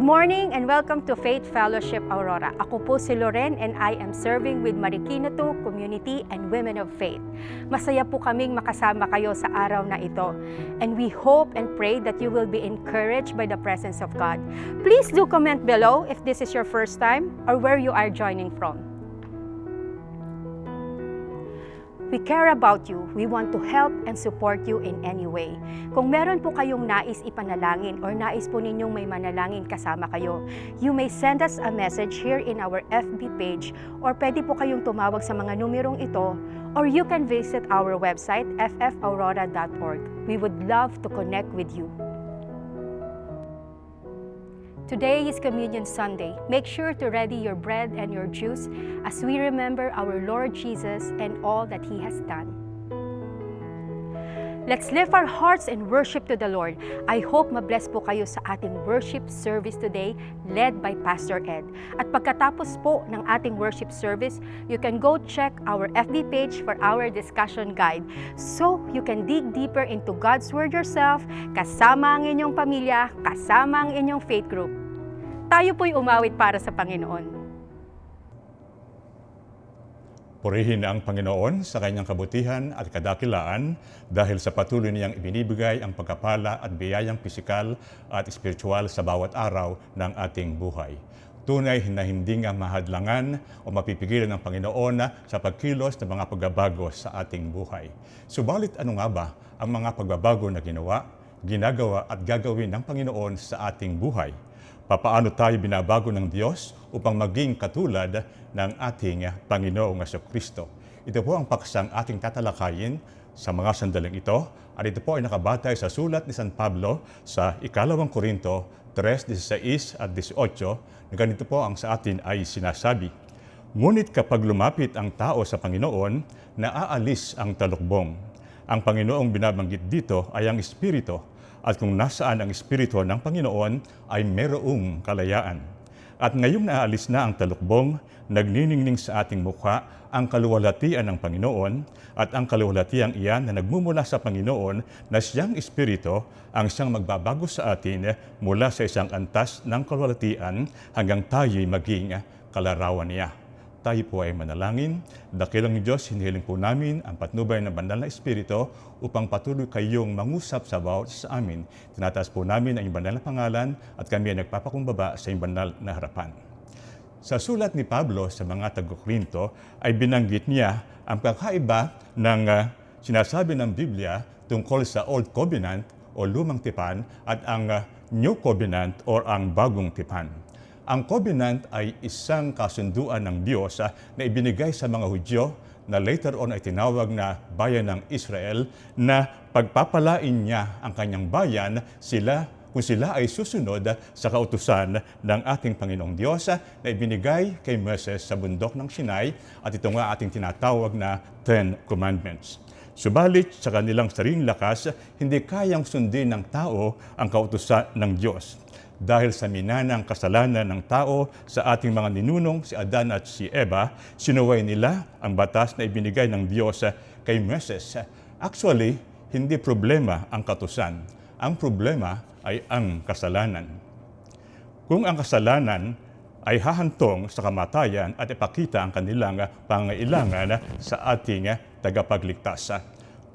morning and welcome to Faith Fellowship Aurora. Ako po si Loren and I am serving with Marikina 2 Community and Women of Faith. Masaya po kaming makasama kayo sa araw na ito. And we hope and pray that you will be encouraged by the presence of God. Please do comment below if this is your first time or where you are joining from. We care about you. We want to help and support you in any way. Kung meron po kayong nais ipanalangin or nais po ninyong may manalangin kasama kayo, you may send us a message here in our FB page or pwede po kayong tumawag sa mga numerong ito or you can visit our website ffaurora.org. We would love to connect with you. Today is Communion Sunday. Make sure to ready your bread and your juice as we remember our Lord Jesus and all that He has done. Let's lift our hearts and worship to the Lord. I hope mabless po kayo sa ating worship service today led by Pastor Ed. At pagkatapos po ng ating worship service, you can go check our FB page for our discussion guide so you can dig deeper into God's Word yourself, kasama ang inyong pamilya, kasama ang inyong faith group. Tayo po'y umawit para sa Panginoon. Purihin ang Panginoon sa kanyang kabutihan at kadakilaan dahil sa patuloy niyang ibinibigay ang pagkapala at biyayang pisikal at espiritual sa bawat araw ng ating buhay. Tunay na hindi nga mahadlangan o mapipigilan ng Panginoon sa pagkilos ng mga pagbabago sa ating buhay. Subalit ano nga ba ang mga pagbabago na ginawa, ginagawa at gagawin ng Panginoon sa ating buhay? Papaano tayo binabago ng Diyos upang maging katulad ng ating Panginoong Jesucristo? Ito po ang paksang ating tatalakayin sa mga sandaling ito at ito po ay nakabatay sa sulat ni San Pablo sa 2 Korinto 3:16 at 18 na ganito po ang sa atin ay sinasabi. Ngunit kapag lumapit ang tao sa Panginoon, naaalis ang talukbong. Ang Panginoong binabanggit dito ay ang Espiritu. At kung nasaan ang Espiritu ng Panginoon ay mayroong kalayaan. At ngayong naalis na ang talukbong, nagniningning sa ating mukha ang kaluwalhatian ng Panginoon at ang kaluwalhatian iyan na nagmumula sa Panginoon na siyang Espiritu ang siyang magbabago sa atin mula sa isang antas ng kaluwalhatian hanggang tayo'y maging kalarawan niya. Tayo po ay manalangin. Dakilang Diyos, hinihiling po namin ang patnubay ng Banal na Espiritu upang patuloy kayong mangusap sa bawat sa amin. Tinataas po namin ang iyong banal na pangalan at kami ay nagpapakumbaba sa iyong banal na harapan. Sa sulat ni Pablo sa mga taga-Korinto ay binanggit niya ang kakaiba ng sinasabi ng Biblia tungkol sa Old Covenant o Lumang Tipan at ang New Covenant o ang Bagong Tipan. Ang covenant ay isang kasunduan ng Diyos na ibinigay sa mga Hudyo na later on ay tinawag na bayan ng Israel na pagpapalain niya ang kanyang bayan kung sila ay susunod sa kautusan ng ating Panginoong Diyos na ibinigay kay Moses sa bundok ng Sinai at ito nga ating tinatawag na Ten Commandments. Subalit sa kanilang sariling lakas, hindi kayang sundin ng tao ang kautusan ng Diyos. Dahil sa minanang kasalanan ng tao sa ating mga ninunong, si Adan at si Eva, sinuway nila ang batas na ibinigay ng Diyos kay Moses. Actually, hindi problema ang kautusan. Ang problema ay ang kasalanan. Kung ang kasalanan ay hahantong sa kamatayan at ipakita ang kanilang pangailangan sa ating tagapagligtas.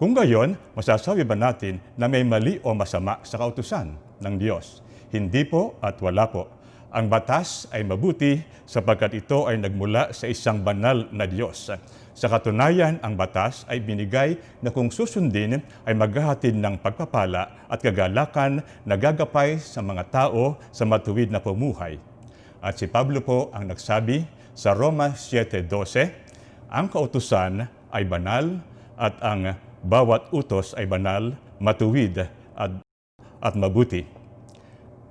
Kung gayon, masasabi ba natin na may mali o masama sa kautusan ng Diyos? Hindi po at wala po. Ang batas ay mabuti sapagkat ito ay nagmula sa isang banal na Diyos. Sa katunayan, ang batas ay binigay na kung susundin ay maghahatid ng pagpapala at kagalakan na gagapay sa mga tao sa matuwid na pumuhay. At si Pablo po ang nagsabi sa Roma 7:12, ang kautusan ay banal at ang bawat utos ay banal, matuwid at mabuti.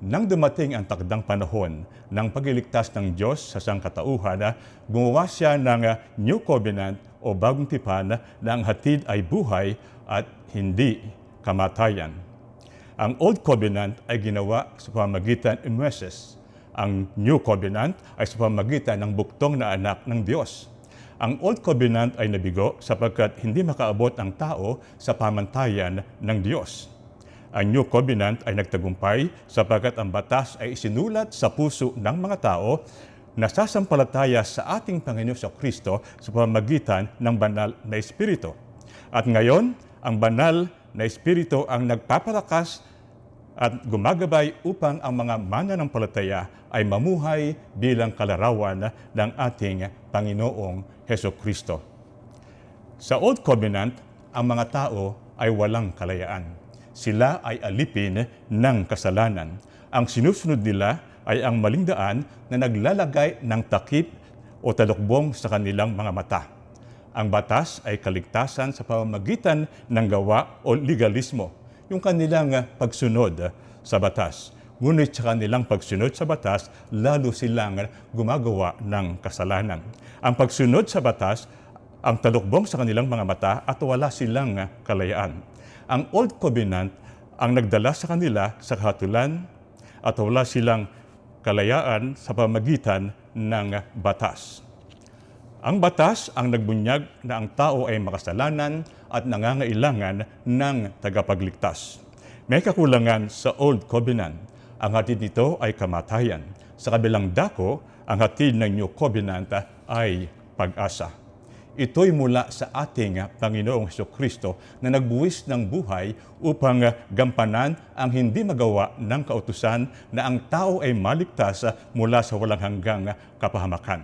Nang dumating ang takdang panahon ng pagliligtas ng Diyos sa sangkatauhan, gumawa siya ng New Covenant o Bagong Tipan na ang hatid ay buhay at hindi kamatayan. Ang Old Covenant ay ginawa sa pamamagitan ni Moses. Ang New Covenant ay sa pamamagitan ng buktong na anak ng Diyos. Ang Old Covenant ay nabigo sapagkat hindi makaabot ang tao sa pamantayan ng Diyos. Ang New Covenant ay nagtagumpay sapagkat ang batas ay isinulat sa puso ng mga tao na sasampalataya sa ating Panginoon Kristo sa pamamagitan ng banal na Espiritu. At ngayon, ang banal na Espiritu ang nagpapalakas at gumagabay upang ang mga mananampalataya ay mamuhay bilang kalarawan ng ating Panginoong Kristo. Sa Old Covenant, ang mga tao ay walang kalayaan. Sila ay alipin ng kasalanan. Ang sinusunod nila ay ang maling daan na naglalagay ng takip o talukbong sa kanilang mga mata. Ang batas ay kaligtasan sa pamamagitan ng gawa o legalismo, yung kanilang pagsunod sa batas. Ngunit sa kanilang pagsunod sa batas, lalo silang gumagawa ng kasalanan. Ang pagsunod sa batas, ang talukbong sa kanilang mga mata at wala silang kalayaan. Ang Old Covenant ang nagdala sa kanila sa kahatulan at wala silang kalayaan sa pamamagitan ng batas. Ang batas ang nagbunyag na ang tao ay makasalanan at nangangailangan ng tagapagligtas. May kakulangan sa Old Covenant. Ang hatid nito ay kamatayan. Sa kabilang dako, ang hatid ng New Covenant ay pag-asa. Ito'y mula sa ating Panginoong Kristo na nagbuwis ng buhay upang gampanan ang hindi magawa ng kautusan na ang tao ay maligtas mula sa walang hanggang kapahamakan.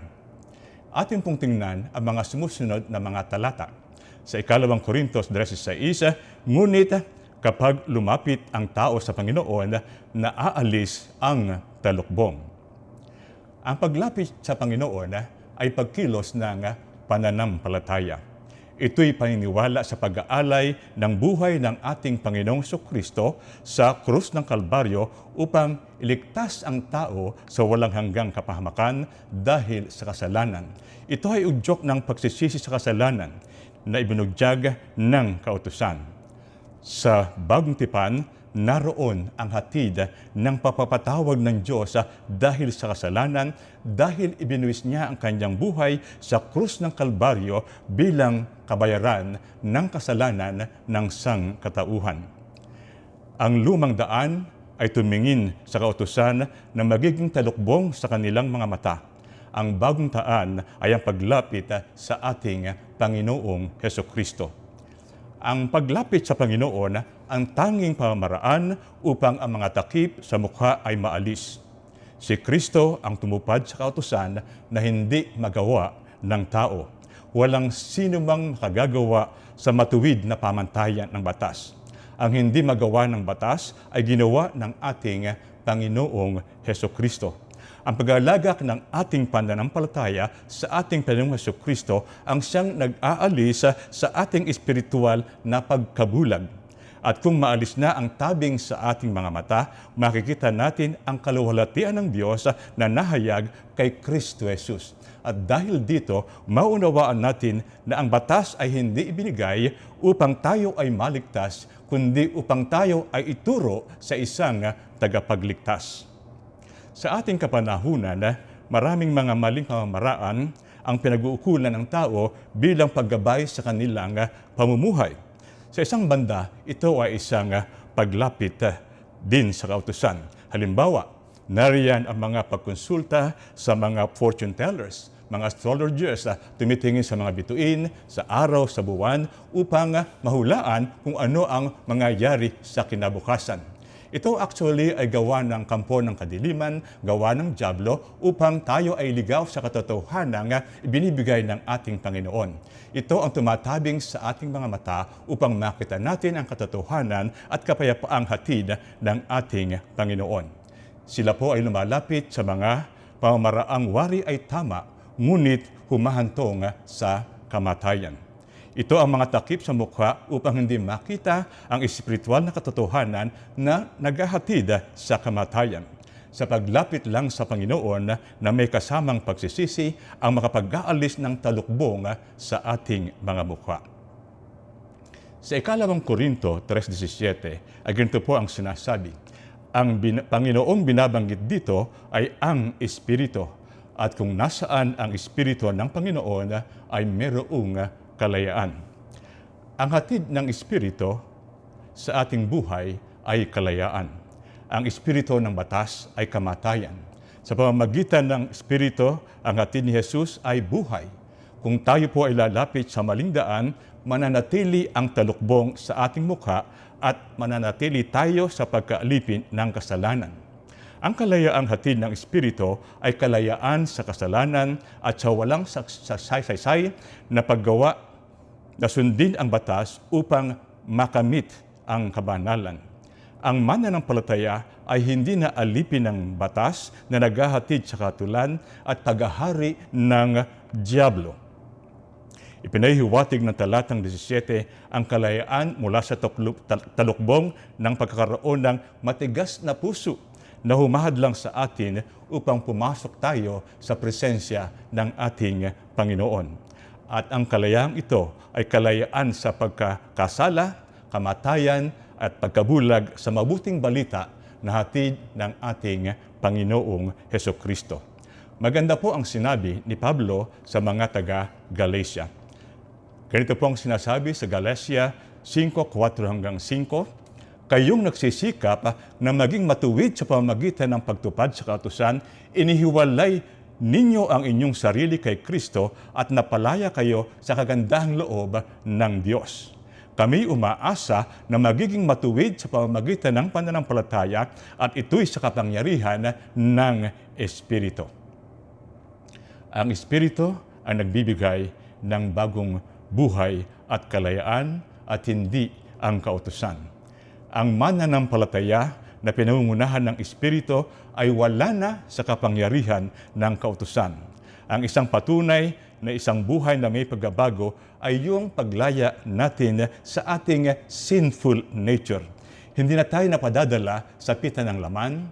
Ating pong tingnan ang mga sumusunod na mga talata. Sa 2 Korintos 13:6, ngunit kapag lumapit ang tao sa Panginoon, naaalis ang talukbong. Ang paglapit sa Panginoon ay pagkilos ng pananampalataya. Ito'y paniniwala sa pag-aalay ng buhay ng ating Panginoong Kristo sa krus ng Kalbaryo upang iligtas ang tao sa walang hanggang kapahamakan dahil sa kasalanan. Ito ay udyok ng pagsisisi sa kasalanan na ibinudyag ng kautusan. Sa Bagong Tipan, naroon ang hatid ng papapatawag ng Diyos dahil sa kasalanan, dahil ibinuwis niya ang kanyang buhay sa krus ng Kalbaryo bilang kabayaran ng kasalanan ng sangkatauhan. Ang lumang daan ay tumingin sa kautusan na magiging talukbong sa kanilang mga mata. Ang bagong daan ay ang paglapit sa ating Panginoong Kristo. Ang paglapit sa Panginoon ang tanging pamamaraan upang ang mga takip sa mukha ay maalis. Si Kristo ang tumupad sa kautusan na hindi magawa ng tao. Walang sino mang makagagawa sa matuwid na pamantayan ng batas. Ang hindi magawa ng batas ay ginawa ng ating Panginoong Kristo. Ang pag-alagak ng ating pananampalataya sa ating Panginoong Kristo ang siyang nag-aalis sa ating espiritual na pagkabulag. At kung maalis na ang tabing sa ating mga mata, makikita natin ang kaluwalhatian ng Diyos na nahayag kay Kristo Jesus. At dahil dito, maunawaan natin na ang batas ay hindi ibinigay upang tayo ay maligtas, kundi upang tayo ay ituro sa isang tagapagligtas. Sa ating kapanahunan, maraming mga maling pamamaraan ang pinag-uukulan ng tao bilang paggabay sa kanilang pamumuhay. Sa isang banda, ito ay isang paglapit din sa kautusan. Halimbawa, nariyan ang mga pagkonsulta sa mga fortune tellers, mga astrologers tumitingin sa mga bituin, sa araw, sa buwan, upang mahulaan kung ano ang mangyayari sa kinabukasan. Ito actually ay gawa ng kampo ng kadiliman, gawa ng dyablo, upang tayo ay ligaw sa katotohanan na ibinibigay ng ating Panginoon. Ito ang tumatabing sa ating mga mata upang makita natin ang katotohanan at kapayapaang hatid ng ating Panginoon. Sila po ay lumalapit sa mga pamamaraang wari ay tama, ngunit humahantong sa kamatayan. Ito ang mga takip sa mukha upang hindi makita ang espiritual na katotohanan na naghahatid sa kamatayan. Sa paglapit lang sa Panginoon na may kasamang pagsisisi ang makapag-aalis ng talukbong sa ating mga mukha. Sa 2 Korinto 3:17 ay ganito po ang sinasabi. Ang Panginoong binabanggit dito ay ang Espiritu. At kung nasaan ang Espiritu ng Panginoon ay mayroong kalayaan. Ang hatid ng Espiritu sa ating buhay ay kalayaan. Ang espiritu ng batas ay kamatayan. Sa pamamagitan ng espiritu, ang hatid ni Jesus ay buhay. Kung tayo po ay lalapit sa maling daan, mananatili ang talukbong sa ating mukha at mananatili tayo sa pagkaalipin ng kasalanan. Ang kalayaang hatid ng espiritu ay kalayaan sa kasalanan at sa walang saysay na paggawa na sundin ang batas upang makamit ang kabanalan. Ang mananampalataya ay hindi na alipin ng batas na naghahatid sa katulan at paghahari ng Diablo. Ipinahihiwatig ng talatang 17 ang kalayaan mula sa talukbong ng pagkakaroon ng matigas na puso na humahadlang sa atin upang pumasok tayo sa presensya ng ating Panginoon. At ang kalayaang ito ay kalayaan sa pagkakasala, kamatayan, at pagkabulag sa mabuting balita na hatid ng ating Panginoong Hesukristo. Maganda po ang sinabi ni Pablo sa mga taga-Galacia. Ganito po ang sinasabi sa Galacia 5:4-5, kayong nagsisikap na maging matuwid sa pamamagitan ng pagtupad sa kautusan, inihiwalay ninyo ang inyong sarili kay Kristo at napalaya kayo sa kagandahang loob ng Diyos. Kami umaasa na magiging matuwid sa pamamagitan ng pananampalataya at ito'y sa kapangyarihan ng Espiritu. Ang Espiritu ang nagbibigay ng bagong buhay at kalayaan at hindi ang kautusan. Ang mananampalataya na pinangungunahan ng Espiritu ay wala na sa kapangyarihan ng kautusan. Ang isang patunay na isang buhay na may pagbabago ay yung paglaya natin sa ating sinful nature. Hindi na tayo napadadala sa pita ng laman,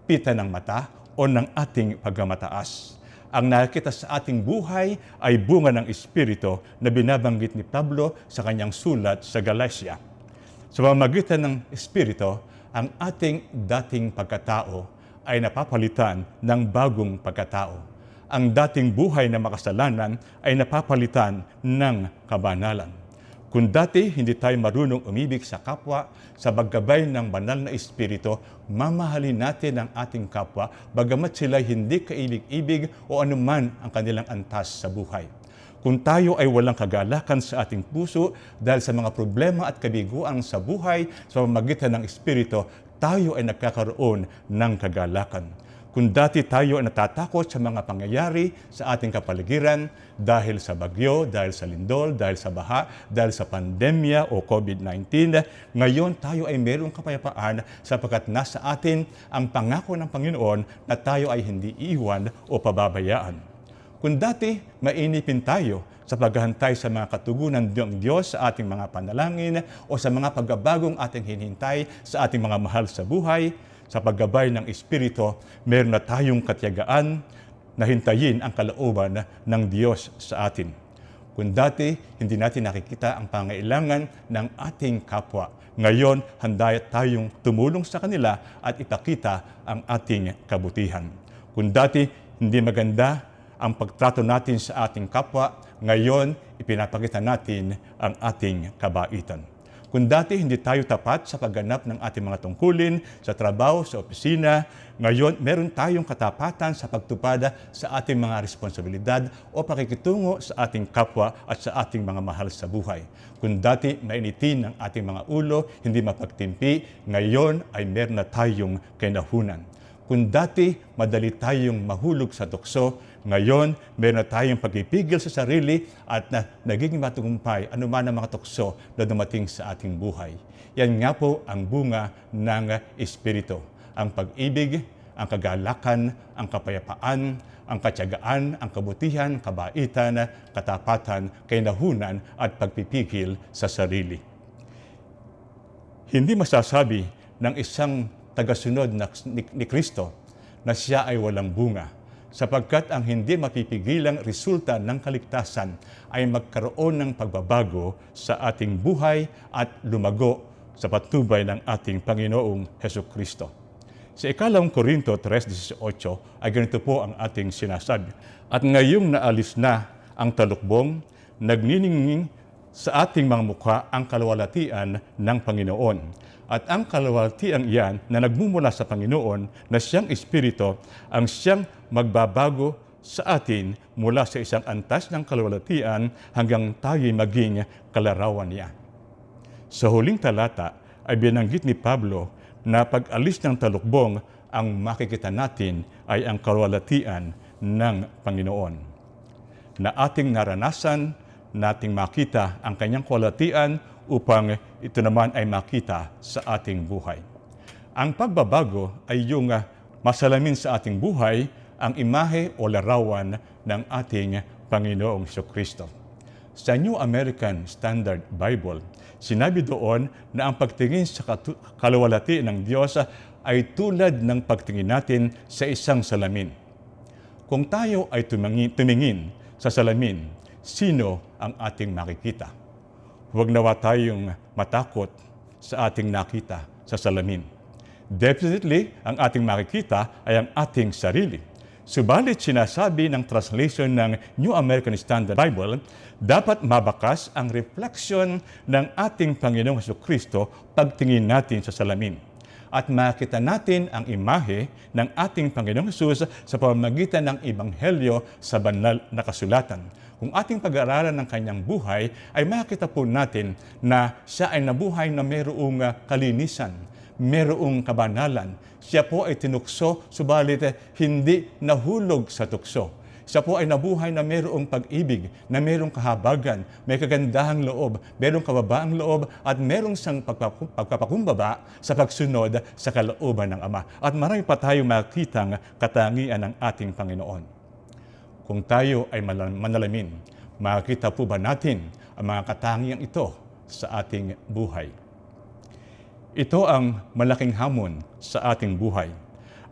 pita ng mata, o ng ating pagmamataas. Ang nakikita sa ating buhay ay bunga ng Espiritu na binabanggit ni Pablo sa kanyang sulat sa Galacia. Sa pamamagitan ng Espiritu, ang ating dating pagkatao ay napapalitan ng bagong pagkatao. Ang dating buhay na makasalanan ay napapalitan ng kabanalan. Kung dati hindi tayo marunong umibig sa kapwa, sa paggabay ng banal na Espiritu, mamahalin natin ang ating kapwa bagamat sila hindi kaibig-ibig o anuman ang kanilang antas sa buhay. Kung tayo ay walang kagalakan sa ating puso dahil sa mga problema at kabiguan sa buhay sa pamamagitan ng Espiritu, tayo ay nagkakaroon ng kagalakan. Kung dati tayo ay natatakot sa mga pangyayari sa ating kapaligiran dahil sa bagyo, dahil sa lindol, dahil sa baha, dahil sa pandemya o COVID-19, ngayon tayo ay mayroong kapayapaan sapagkat nasa atin ang pangako ng Panginoon na tayo ay hindi iiwan o pababayaan. Kung dati mainipin tayo sa paghahantay sa mga katugunan ng Diyos sa ating mga panalangin o sa mga pagbabagong ating hinihintay sa ating mga mahal sa buhay, sa paggabay ng Espiritu, meron na tayong katiyagaan na hintayin ang kalooban ng Diyos sa atin. Kung dati, hindi natin nakikita ang pangailangan ng ating kapwa. Ngayon, handa tayong tumulong sa kanila at ipakita ang ating kabutihan. Kung dati, hindi maganda ang pagtrato natin sa ating kapwa, ngayon, ipinapakita natin ang ating kabaitan. Kung dati hindi tayo tapat sa pagganap ng ating mga tungkulin, sa trabaho, sa opisina, ngayon meron tayong katapatan sa pagtupad sa ating mga responsibilidad o pakikitungo sa ating kapwa at sa ating mga mahal sa buhay. Kung dati mainitin ang ating mga ulo, hindi mapagtimpi, ngayon ay meron na tayong kinahunan. Kung dati madali tayong mahulog sa tukso, ngayon meron na tayong pagpipigil sa sarili at nagiging matagumpay anuman ang mga tukso na dumating sa ating buhay. Yan nga po ang bunga ng Espiritu. Ang pag-ibig, ang kagalakan, ang kapayapaan, ang katiyagaan, ang kabutihan, kabaitan, katapatan, kainahunan at pagpipigil sa sarili. Hindi masasabi ng isang tagasunod ni Kristo na siya ay walang bunga, sapagkat ang hindi mapipigilang resulta ng kaligtasan ay magkaroon ng pagbabago sa ating buhay at lumago sa patnubay ng ating Panginoong Hesukristo. Sa ikalawang Korinto 3:18 ay ganito po ang ating sinasabi, at ngayong naalis na ang talukbong, nagniningning sa ating mga mukha ang kalwalatian ng Panginoon. At ang kaluwalhatiang iyan na nagmumula sa Panginoon na siyang Espiritu ang siyang magbabago sa atin mula sa isang antas ng kaluwalhatian hanggang tayo'y maging kalarawan niya. Sa huling talata ay binanggit ni Pablo na pag-alis ng talukbong ang makikita natin ay ang kaluwalhatian ng Panginoon. Na ating naranasan, nating makita ang kanyang kaluwalhatian upang ito naman ay makita sa ating buhay. Ang pagbabago ay yung masalamin sa ating buhay ang imahe o larawan ng ating Panginoong Jesucristo. Sa New American Standard Bible, sinabi doon na ang pagtingin sa kaluwalhati ng Diyos ay tulad ng pagtingin natin sa isang salamin. Kung tayo ay tumingin sa salamin, sino ang ating makikita? Huwag nawa tayong matakot sa ating nakita sa salamin. Definitely, ang ating makikita ay ang ating sarili. Subalit sinasabi ng translation ng New American Standard Bible, dapat mabakas ang reflection ng ating Panginoong Jesucristo pagtingin natin sa salamin. At makita natin ang imahe ng ating Panginoong Jesus sa pamamagitan ng Ebanghelyo sa banal na kasulatan. Kung ating pag-aaralan ng kanyang buhay, ay makita po natin na siya ay nabuhay na mayroong kalinisan, mayroong kabanalan. Siya po ay tinukso, subalit hindi nahulog sa tukso. Siya po ay nabuhay na mayroong pag-ibig, na mayroong kahabagan, may kagandahang loob, mayroong kababaang loob, at mayroong sang pagpapakumbaba sa pagsunod sa kalooban ng Ama. At marami pa tayong makitang katangian ng ating Panginoon. Kung tayo ay manalamin, makikita po ba natin ang mga katangian ito sa ating buhay? Ito ang malaking hamon sa ating buhay.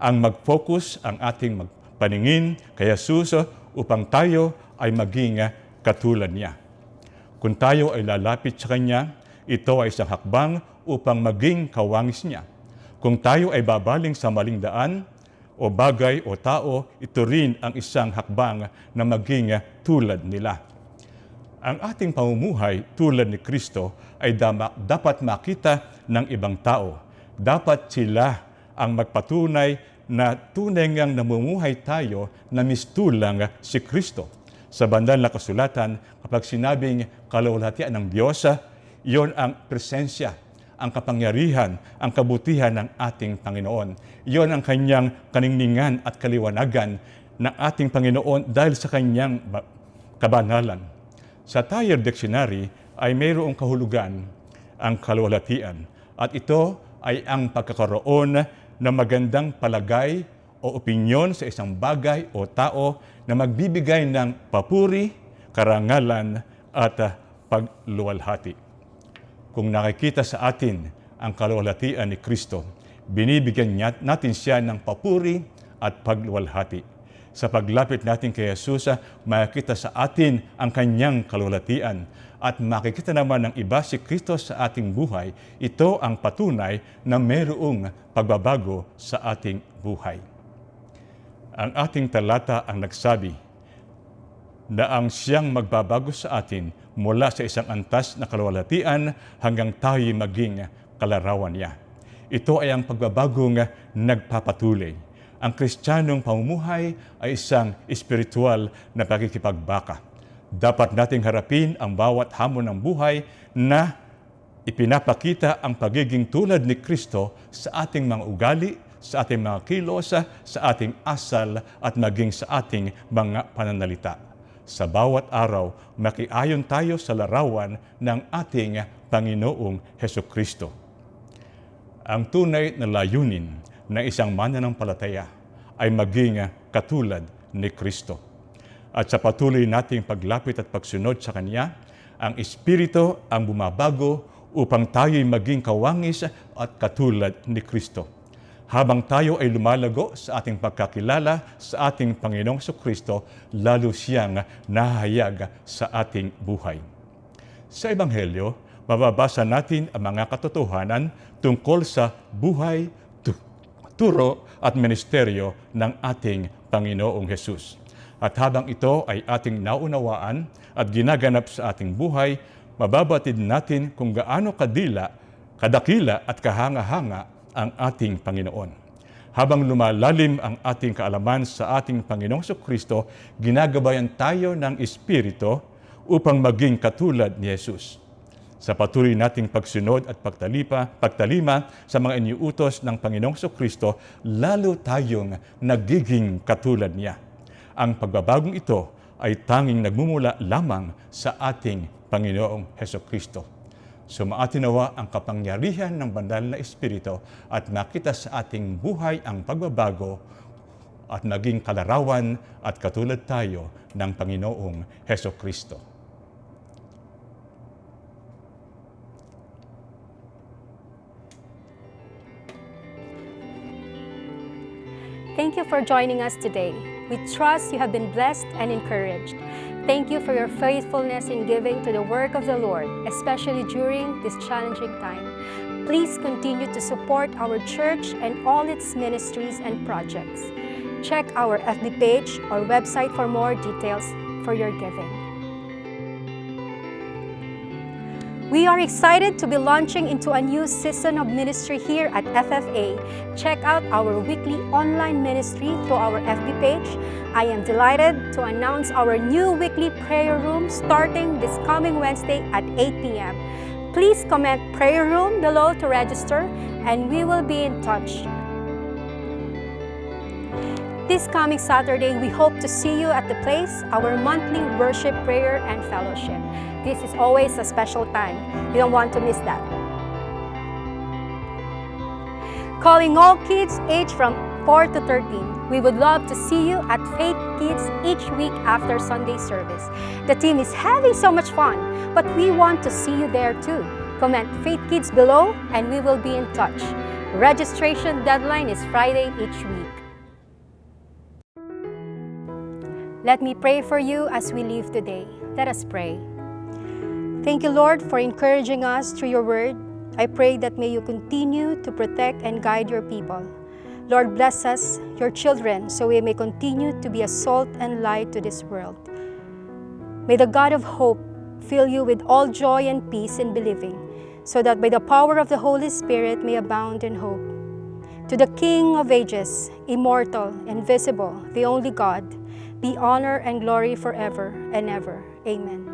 Ang mag-focus ang ating paningin kay Jesus upang tayo ay maging katulad niya. Kung tayo ay lalapit sa Kanya, ito ay isang hakbang upang maging kawangis niya. Kung tayo ay babaling sa maling daan o bagay o tao, ito rin ang isang hakbang na maging tulad nila. Ang ating pamumuhay tulad ni Kristo ay dapat makita ng ibang tao. Dapat sila ang magpatunay na tunay ngang namumuhay tayo na mistulang si Kristo. Sa banal na kasulatan, kapag sinabing kaluwalhatian ng Diyos, iyon ang presensya, ang kapangyarihan, ang kabutihan ng ating Panginoon. Iyon ang kanyang kaningningan at kaliwanagan ng ating Panginoon dahil sa kanyang kabanalan. Sa Thayer Dictionary ay mayroong kahulugan ang kaluwalhatian at ito ay ang pagkakaroon na magandang palagay o opinyon sa isang bagay o tao na magbibigay ng papuri, karangalan at pagluwalhati. Kung nakikita sa atin ang kaluwalhatian ni Kristo, binibigyan natin siya ng papuri at pagluwalhati. Sa paglapit natin kay Jesus, makikita sa atin ang kanyang kaluwalhatian at makikita naman ng iba si Kristo sa ating buhay. Ito ang patunay na mayroong pagbabago sa ating buhay. Ang ating talata ang nagsabi na ang siyang magbabago sa atin mula sa isang antas na kaluwalhatian hanggang tayo'y maging kalarawan niya. Ito ay ang pagbabagong nagpapatuloy. Ang Kristiyanong pamumuhay ay isang espiritual na pakikipagbaka. Dapat nating harapin ang bawat hamon ng buhay na ipinapakita ang pagiging tulad ni Kristo sa ating mga ugali, sa ating mga kilos, sa ating asal at maging sa ating mga pananalita. Sa bawat araw, makiayon tayo sa larawan ng ating Panginoong Hesukristo. Ang tunay na layunin ng isang mananampalataya ay maging katulad ni Kristo. At sa patuloy nating paglapit at pagsunod sa Kanya, ang Espiritu ang bumabago upang tayo'y maging kawangis at katulad ni Kristo. Habang tayo ay lumalago sa ating pagkakilala sa ating Panginoong Jesucristo, lalo siyang nahahayag sa ating buhay. Sa Ebanghelyo, mababasa natin ang mga katotohanan tungkol sa buhay, turo at ministeryo ng ating Panginoong Jesus. At habang ito ay ating naunawaan at ginaganap sa ating buhay, mababatid natin kung gaano Kadakila at kahanga-hanga ang ating Panginoon. Habang lumalalim ang ating kaalaman sa ating Panginoong Kristo, ginagabayan tayo ng Espiritu upang maging katulad ni Jesus. Sa patuloy nating pagsunod at pagtalima sa mga iniutos ng Panginoong Kristo, lalo tayong nagiging katulad niya. Ang pagbabagong ito ay tanging nagmumula lamang sa ating Panginoong Kristo. Sumaatin nawa ang kapangyarihan ng banal na Espiritu at makita sa ating buhay ang pagbabago at naging kalarawan at katulad tayo ng Panginoong Kristo. Thank you for joining us today. We trust you have been blessed and encouraged. Thank you for your faithfulness in giving to the work of the Lord, especially during this challenging time. Please continue to support our church and all its ministries and projects. Check our FB page or website for more details for your giving. We are excited to be launching into a new season of ministry here at FFA. Check out our weekly online ministry through our FB page. I am delighted to announce our new weekly prayer room starting this coming Wednesday at 8 p.m. Please comment prayer room below to register and we will be in touch. This coming Saturday, we hope to see you at the place, our monthly worship, prayer, and fellowship. This is always a special time. You don't want to miss that. Calling all kids aged from 4 to 13. We would love to see you at Faith Kids each week after Sunday service. The team is having so much fun, but we want to see you there too. Comment Faith Kids below and we will be in touch. Registration deadline is Friday each week. Let me pray for you as we leave today. Let us pray. Thank you, Lord, for encouraging us through your word. I pray that may you continue to protect and guide your people. Lord, bless us, your children, so we may continue to be a salt and light to this world. May the God of hope fill you with all joy and peace in believing, so that by the power of the Holy Spirit may abound in hope. To the King of ages, immortal, invisible, the only God, be honor and glory forever and ever. Amen.